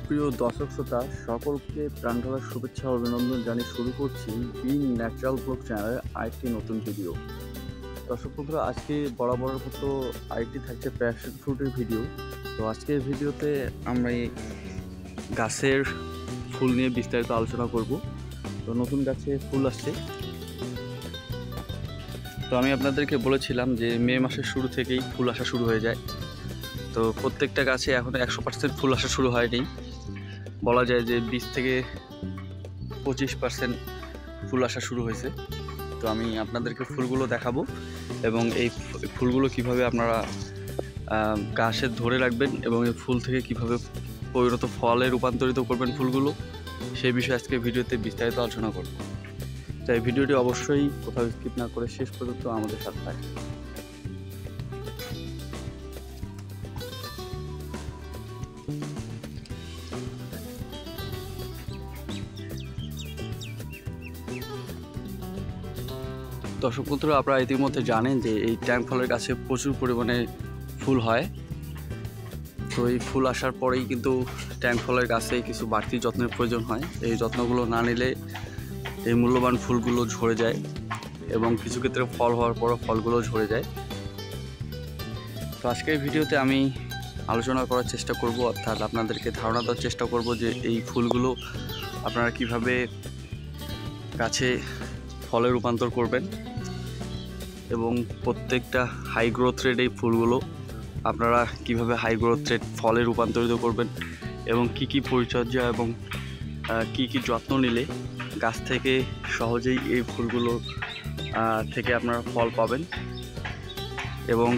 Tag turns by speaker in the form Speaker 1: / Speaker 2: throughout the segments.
Speaker 1: সুপ্রিয় দর্শক শ্রোতা সকলকে প্রাণঢালার শুভেচ্ছা ও অভিনন্দন জানিয়ে শুরু করছি বিং ন্যাচারাল ব্লগ চ্যানেলের আরেকটি নতুন ভিডিও। দর্শক বন্ধুরা, আজকে বরাবরের মতো আরেকটি থাকছে প্যাশন ফ্রুটের ভিডিও। তো আজকের ভিডিওতে আমরা এই গাছের ফুল নিয়ে বিস্তারিত আলোচনা করব। তো নতুন গাছে ফুল আসছে। তো আমি আপনাদেরকে বলেছিলাম যে মে মাসের শুরু থেকেই ফুল আসা শুরু হয়ে যায়। তো প্রত্যেকটা গাছে এখন 100% ফুল আসা শুরু হয়নি, বলা যায় যে 20 থেকে 25% ফুল আসা শুরু হয়েছে। তো আমি আপনাদেরকে ফুলগুলো দেখাবো এবং এই ফুলগুলো কিভাবে আপনারা গাছে ধরে রাখবেন এবং এই ফুল থেকে কিভাবে পরিণত ফলে রূপান্তরিত করবেন ফুলগুলো, সেই বিষয়ে আজকে ভিডিওতে বিস্তারিত আলোচনা করব। তাই ভিডিওটি অবশ্যই কোথাও স্কিপ না করে শেষ পর্যন্ত আমাদের সাথে থাকবে। দর্শক বন্ধুরা, আপনারা ইতিমধ্যে জানেন যে এই ট্যাঙ্ক ফলের গাছে প্রচুর পরিমাণে ফুল হয়। তো এই ফুল আসার পরেই কিন্তু ট্যাঙ্ক ফলের গাছে কিছু বাড়তি যত্নের প্রয়োজন হয়। এই যত্নগুলো না নিলে এই মূল্যবান ফুলগুলো ঝরে যায় এবং কিছু ক্ষেত্রে ফল হওয়ার পরও ফলগুলো ঝরে যায়। তো আজকের ভিডিওতে আমি আলোচনা করার চেষ্টা করব, অর্থাৎ আপনাদেরকে ধারণা দেওয়ার চেষ্টা করব যে এই ফুলগুলো আপনারা কিভাবে গাছে ফলে রূপান্তর করবেন এবং প্রত্যেকটা হাই গ্রোথ রেট এই ফুলগুলো আপনারা কিভাবে হাই গ্রোথ রেট ফলে রূপান্তরিত করবেন এবং কি কি পরিচর্যা এবং কি কি যত্ন নিলে গাছ থেকে সহজেই এই ফুলগুলো থেকে আপনারা ফল পাবেন এবং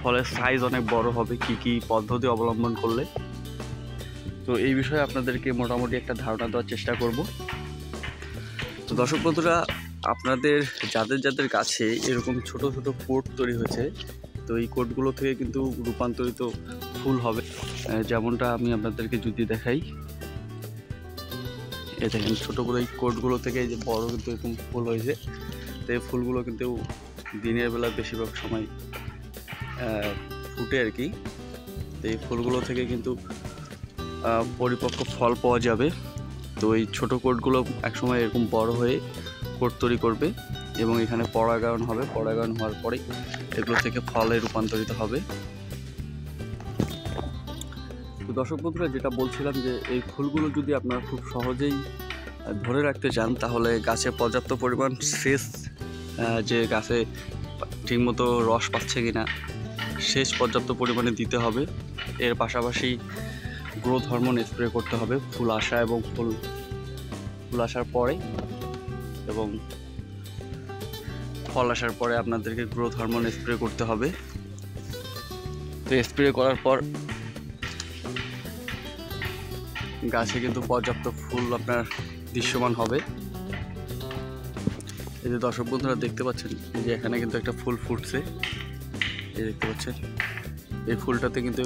Speaker 1: ফলের সাইজ অনেক বড় হবে কি কি পদ্ধতি অবলম্বন করলে। তো এই বিষয়ে আপনাদেরকে মোটামুটি একটা ধারণা দেওয়ার চেষ্টা করব। তো দর্শক বন্ধুরা, আপনাদের যাদের যাদের গাছে এরকম ছোট ছোট কোট তৈরি হয়েছে, তো এই কোটগুলো থেকে কিন্তু রূপান্তরিত ফুল হবে। যেমনটা আমি আপনাদেরকে যদি দেখাই, এই দেখেন ছোটো করে এই কোটগুলো থেকে এই যে বড় কিন্তু এরকম ফুল হয়েছে। তো এই ফুলগুলো কিন্তু দিনের বেলা বেশিরভাগ সময় ফুটে আর কি। তো এই ফুলগুলো থেকে কিন্তু পরিপক্ক ফল পাওয়া যাবে। তো এই ছোটো কোটগুলো একসময় এরকম বড় হয়ে কোট তৈরি করবে এবং এখানে পরাগায়ন হবে। পরাগায়ন হওয়ার পরেই এগুলো থেকে ফলে রূপান্তরিত হবে। তো দর্শক বন্ধুরা, যেটা বলছিলাম যে এই ফুলগুলো যদি আপনারা খুব সহজেই ধরে রাখতে চান, তাহলে গাছে পর্যাপ্ত পরিমাণ সেচ, যে গাছে ঠিকমতো রস পাচ্ছে কিনা সেচ পর্যাপ্ত পরিমাণে দিতে হবে। এর পাশাপাশি গ্রোথ হরমোন স্প্রে করতে হবে ফুল আসা এবং ফুল আসার পরে এবং ফল আসার পরে আপনাদেরকে গ্রোথ হরমোন স্প্রে করতে হবে। তো স্প্রে করার পর গাছে কিন্তু পর্যাপ্ত ফুল আপনার দৃশ্যমান হবে। এই যে দর্শক বন্ধুরা দেখতে পাচ্ছেন যে এখানে কিন্তু একটা ফুল ফুটছে, এই দেখতে পাচ্ছেন। এই ফুলটাতে কিন্তু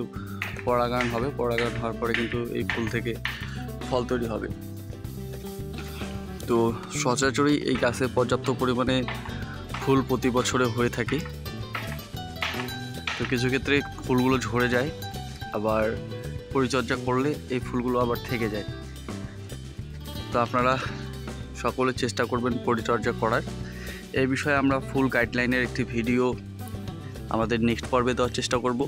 Speaker 1: পরাগায়ন হবে। পরাগায়ন হওয়ার পরে কিন্তু এই ফুল থেকে ফল তৈরি হবে। তো সচরাচরই এই গাছে পর্যাপ্ত পরিমাণে ফুল প্রতি বছরে হয়ে থাকে। তো কিছু ক্ষেত্রে ফুলগুলো ঝরে যায়, আবার পরিচর্যা করলে এই ফুলগুলো আবার থেকে যায়। তো আপনারা সকলে চেষ্টা করবেন পরিচর্যা করার। এই বিষয়ে আমরা ফুল গাইডলাইনের একটি ভিডিও আমাদের নেক্সট পর্বে দেওয়ার চেষ্টা করব,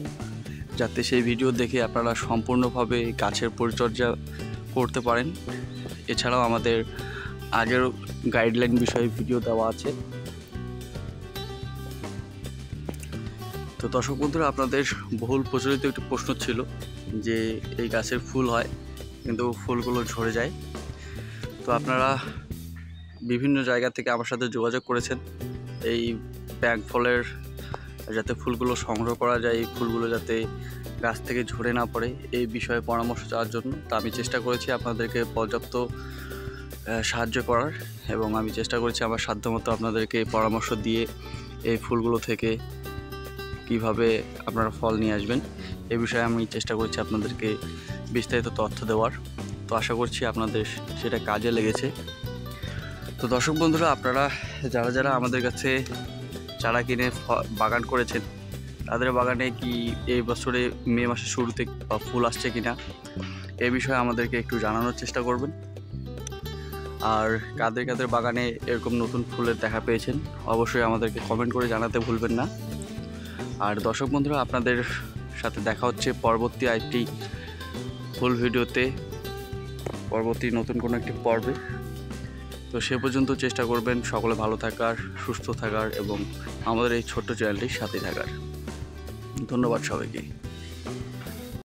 Speaker 1: যাতে সেই ভিডিও দেখে আপনারা সম্পূর্ণভাবে গাছের পরিচর্যা করতে পারেন। এছাড়াও আমাদের আগের গাইডলাইন বিষয়ে ভিডিও দেওয়া আছে। তো দর্শক বন্ধুরা, আপনাদের বহুল প্রচলিত একটি প্রশ্ন ছিল যে এই গাছের ফুল হয় কিন্তু ফুলগুলো ঝরে যায়। তো আপনারা বিভিন্ন জায়গা থেকে আমার সাথে যোগাযোগ করেছেন এই ট্যাঙ্ক ফলের যাতে ফুলগুলো সংগ্রহ করা যায়, এই ফুলগুলো যাতে গাছ থেকে ঝরে না পড়ে, এই বিষয়ে পরামর্শ চাওয়ার জন্য। তা আমি চেষ্টা করেছি আপনাদেরকে পর্যাপ্ত সাহায্য করার এবং আমি চেষ্টা করেছি আমার সাধ্যমতো আপনাদেরকে পরামর্শ দিয়ে এই ফুলগুলো থেকে কিভাবে আপনারা ফল নিয়ে আসবেন এই বিষয়ে আমি চেষ্টা করছি আপনাদেরকে বিস্তারিত তথ্য দেওয়ার। তো আশা করছি আপনাদের সেটা কাজে লেগেছে। তো দর্শক বন্ধুরা, আপনারা যারা যারা আমাদের কাছে চারা কিনে বাগান করেছেন, তাদের বাগানে কি এই বছরে মে মাসের শুরুতে ফুল আসছে কিনা এ বিষয়ে আমাদেরকে একটু জানানোর চেষ্টা করবেন। আর কাদের কাদের বাগানে এরকম নতুন ফুলের দেখা পেয়েছেন অবশ্যই আমাদেরকে কমেন্ট করে জানাতে ভুলবেন না। আর দর্শক বন্ধুরা, আপনাদের সাথে দেখা হচ্ছে পরবর্তী আরেকটি ফুল ভিডিওতে, পরবর্তী নতুন কোনো একটি পর্বে। তো সে পর্যন্ত চেষ্টা করবেন সকলে ভালো থাকার, সুস্থ থাকার এবং আমাদের এই ছোট্ট চ্যানেলটির সাথে থাকার। ধন্যবাদ সবাইকে।